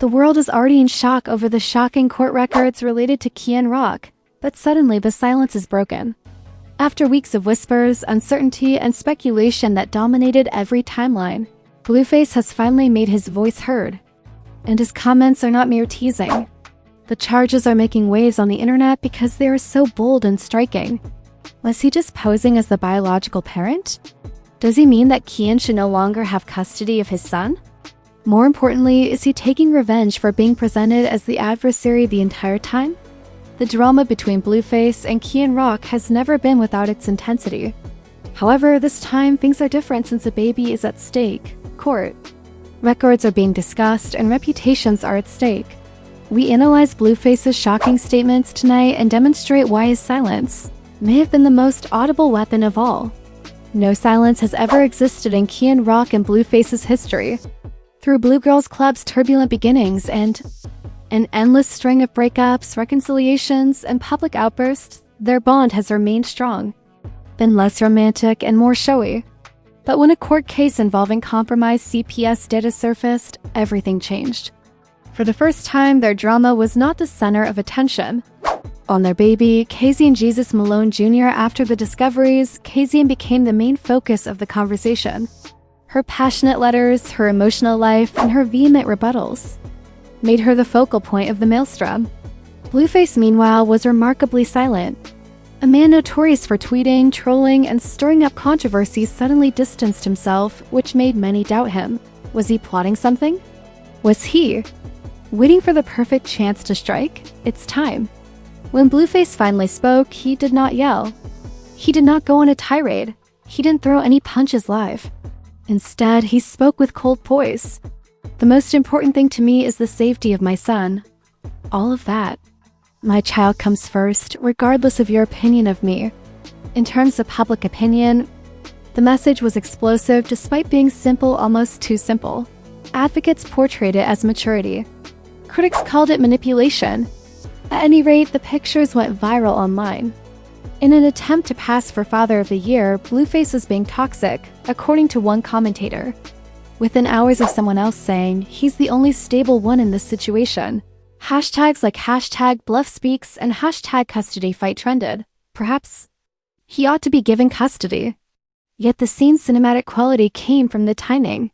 The world is already in shock over the shocking court records related to Chrisean Rock, but suddenly the silence is broken. After weeks of whispers, uncertainty, and speculation that dominated every timeline, Blueface has finally made his voice heard. And his comments are not mere teasing. The charges are making waves on the internet because they are so bold and striking. Was he just posing as the biological parent? Does he mean that Chrisean should no longer have custody of his son? More importantly, is he taking revenge for being presented as the adversary the entire time? The drama between Blueface and Chrisean Rock has never been without its intensity. However, this time things are different since a baby is at stake. Court records are being discussed and reputations are at stake. We analyze Blueface's shocking statements tonight and demonstrate why his silence may have been the most audible weapon of all. No silence has ever existed in Chrisean Rock and Blueface's history. Through Blue Girls Club's turbulent beginnings and an endless string of breakups, reconciliations, and public outbursts, their bond has remained strong, been less romantic and more showy. But when a court case involving compromised CPS data surfaced, everything changed. For the first time, their drama was not the center of attention. On their baby, Chrisean Jesus Malone Jr., after the discoveries, Chrisean became the main focus of the conversation. Her passionate letters, her emotional life, and her vehement rebuttals made her the focal point of the maelstrom. Blueface, meanwhile, was remarkably silent. A man notorious for tweeting, trolling, and stirring up controversies suddenly distanced himself, which made many doubt him. Was he plotting something? Was he waiting for the perfect chance to strike? It's time. When Blueface finally spoke, he did not yell. He did not go on a tirade. He didn't throw any punches live. Instead, he spoke with cold poise. The most important thing to me is the safety of my son. All of that. My child comes first, regardless of your opinion of me. In terms of public opinion, the message was explosive despite being simple, almost too simple. Advocates portrayed it as maturity. Critics called it manipulation. At any rate, the pictures went viral online. In an attempt to pass for Father of the Year, Blueface was being toxic, according to one commentator. Within hours of someone else saying, he's the only stable one in this situation. Hashtags like #BluffSpeaks and #CustodyFight trended. Perhaps he ought to be given custody. Yet the scene's cinematic quality came from the timing.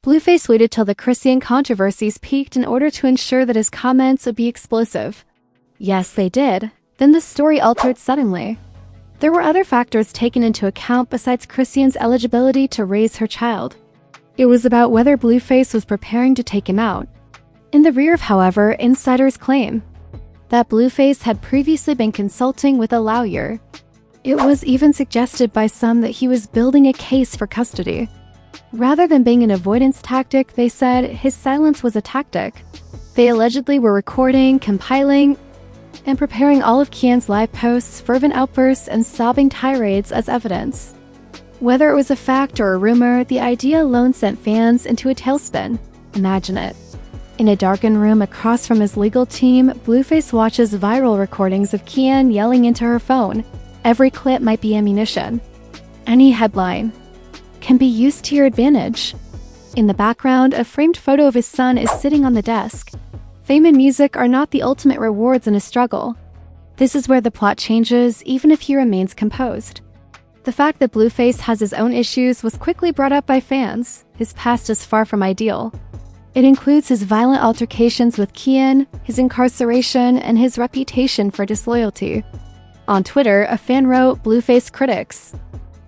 Blueface waited till the Chrisean controversies peaked in order to ensure that his comments would be explosive. Yes, they did. Then the story altered suddenly. There were other factors taken into account besides Chrisean's eligibility to raise her child. It was about whether Blueface was preparing to take him out. In the rear, however, insiders claim that Blueface had previously been consulting with a lawyer. It was even suggested by some that he was building a case for custody. Rather than being an avoidance tactic, they said his silence was a tactic. They allegedly were recording, compiling, and preparing all of Chrisean's live posts, fervent outbursts, and sobbing tirades as evidence. Whether it was a fact or a rumor, the idea alone sent fans into a tailspin. Imagine it. In a darkened room across from his legal team, Blueface watches viral recordings of Chrisean yelling into her phone. Every clip might be ammunition. Any headline can be used to your advantage. In the background, a framed photo of his son is sitting on the desk. Fame and music are not the ultimate rewards in a struggle. This is where the plot changes, even if he remains composed. The fact that Blueface has his own issues was quickly brought up by fans. His past is far from ideal. It includes his violent altercations with Chrisean, his incarceration, and his reputation for disloyalty. On Twitter, a fan wrote, "Blueface critics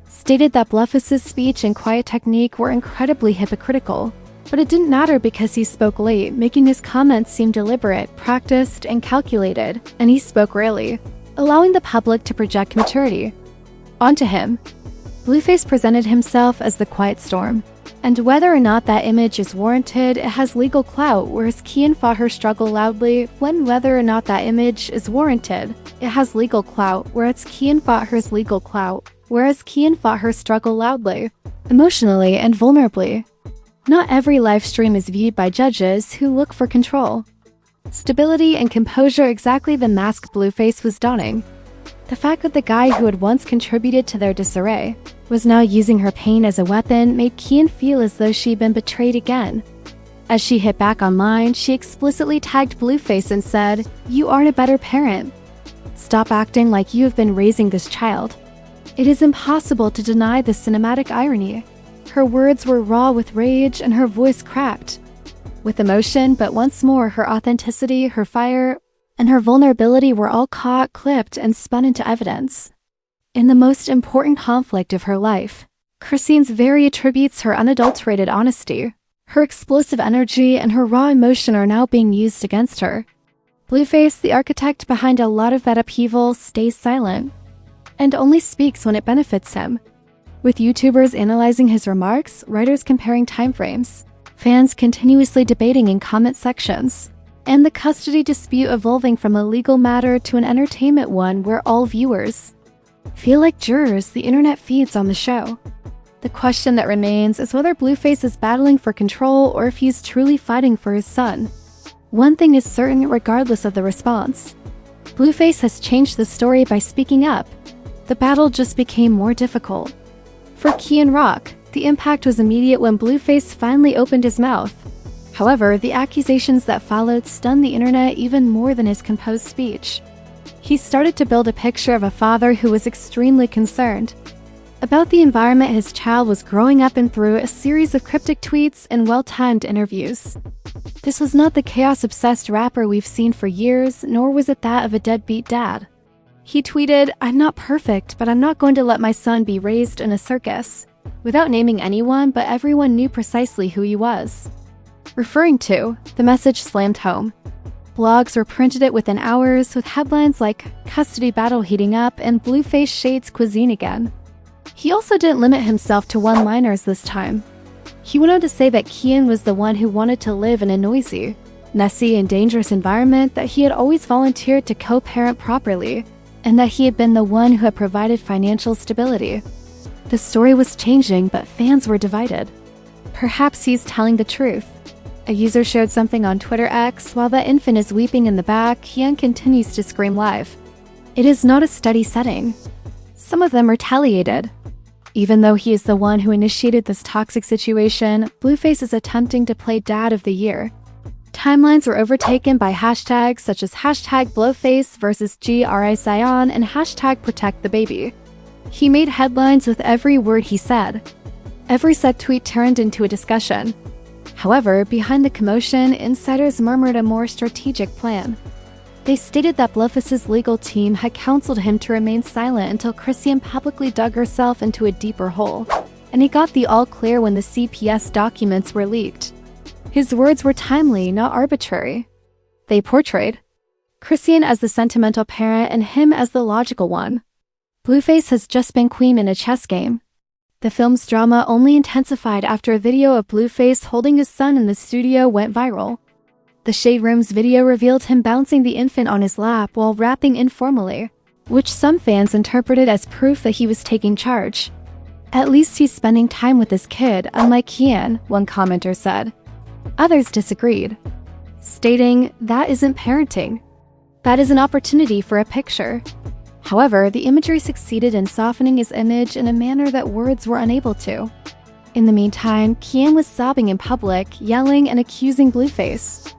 stated that Blueface's speech and quiet technique were incredibly hypocritical. But it didn't matter because he spoke late, making his comments seem deliberate, practiced, and calculated, and he spoke rarely, allowing the public to project maturity onto him." Blueface presented himself as the quiet storm. And whether or not that image is warranted, it has legal clout, whereas Chrisean fought her struggle loudly. Whether or not that image is warranted, it has legal clout, whereas Chrisean fought her struggle loudly, emotionally, and vulnerably. Not every live stream is viewed by judges who look for control. Stability and composure, exactly the mask Blueface was donning. The fact that the guy who had once contributed to their disarray was now using her pain as a weapon made Chrisean feel as though she'd been betrayed again. As she hit back online, she explicitly tagged Blueface and said, "You aren't a better parent. Stop acting like you have been raising this child." It is impossible to deny the cinematic irony. Her words were raw with rage and her voice cracked with emotion, but once more her authenticity, her fire, and her vulnerability were all caught, clipped, and spun into evidence. In the most important conflict of her life, Chrisean's very attributes her unadulterated honesty. Her explosive energy and her raw emotion are now being used against her. Blueface, the architect behind a lot of that upheaval, stays silent and only speaks when it benefits him. With YouTubers analyzing his remarks, writers comparing timeframes, fans continuously debating in comment sections, and the custody dispute evolving from a legal matter to an entertainment one where all viewers feel like jurors, the internet feeds on the show. The question that remains is whether Blueface is battling for control or if he's truly fighting for his son. One thing is certain regardless of the response. Blueface has changed the story by speaking up. The battle just became more difficult. For Chrisean Rock, the impact was immediate when Blueface finally opened his mouth. However, the accusations that followed stunned the internet even more than his composed speech. He started to build a picture of a father who was extremely concerned about the environment his child was growing up in through a series of cryptic tweets and well-timed interviews. This was not the chaos-obsessed rapper we've seen for years, nor was it that of a deadbeat dad. He tweeted, "I'm not perfect, but I'm not going to let my son be raised in a circus," without naming anyone, but everyone knew precisely who he was referring to. The message slammed home. Blogs reprinted it within hours, with headlines like "Custody Battle Heating Up" and "Blueface Shades Cuisine Again." He also didn't limit himself to one-liners this time. He went on to say that Chrisean was the one who wanted to live in a noisy, messy, and dangerous environment, that he had always volunteered to co-parent properly, and that he had been the one who had provided financial stability. The story was changing, but fans were divided. Perhaps he's telling the truth. A user showed something on Twitter X. "While that infant is weeping in the back, Chrisean continues to scream live. It is not a steady setting." Some of them retaliated. Even though he is the one who initiated this toxic situation, Blueface is attempting to play Dad of the Year. Timelines were overtaken by hashtags such as #Blueface versus GRISION and #ProtectTheBaby. He made headlines with every word he said. Every said tweet turned into a discussion. However, behind the commotion, insiders murmured a more strategic plan. They stated that Blueface's legal team had counseled him to remain silent until Chrisean publicly dug herself into a deeper hole, and he got the all-clear when the CPS documents were leaked. His words were timely, not arbitrary. They portrayed Chrisean as the sentimental parent and him as the logical one. Blueface has just been queen in a chess game. The film's drama only intensified after a video of Blueface holding his son in the studio went viral. The Shade Room's video revealed him bouncing the infant on his lap while rapping informally, which some fans interpreted as proof that he was taking charge. "At least he's spending time with his kid, unlike Chrisean," one commenter said. Others disagreed, stating, "That isn't parenting. That is an opportunity for a picture." However, the imagery succeeded in softening his image in a manner that words were unable to. In the meantime, Chrisean was sobbing in public, yelling and accusing Blueface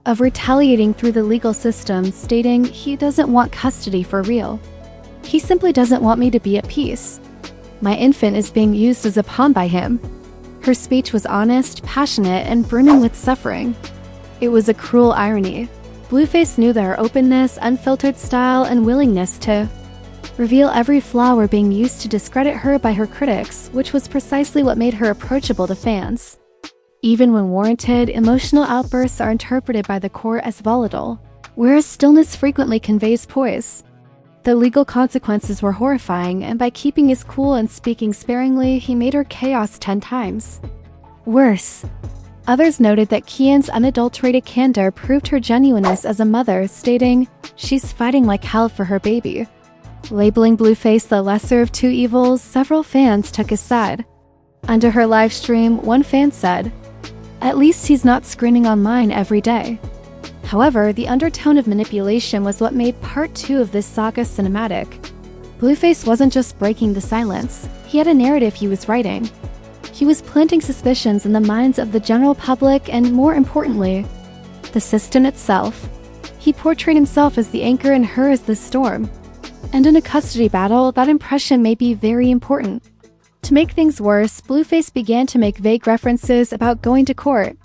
of retaliating through the legal system, stating, "He doesn't want custody for real. He simply doesn't want me to be at peace. My infant is being used as a pawn by him." Her speech was honest, passionate, and brimming with suffering. It was a cruel irony. Blueface knew that her openness, unfiltered style, and willingness to reveal every flaw were being used to discredit her by her critics, which was precisely what made her approachable to fans. Even when warranted, emotional outbursts are interpreted by the court as volatile, whereas stillness frequently conveys poise. The legal consequences were horrifying, and by keeping his cool and speaking sparingly, he made her chaos 10 times worse. Others noted that Chrisean's unadulterated candor proved her genuineness as a mother, stating, "She's fighting like hell for her baby." Labeling Blueface the lesser of two evils, several fans took his side. Under her live stream, one fan said, "At least he's not screaming on mine every day." However, the undertone of manipulation was what made part 2 of this saga cinematic. Blueface wasn't just breaking the silence, he had a narrative he was writing. He was planting suspicions in the minds of the general public and, more importantly, the system itself. He portrayed himself as the anchor and her as the storm. And in a custody battle, that impression may be very important. To make things worse, Blueface began to make vague references about going to court.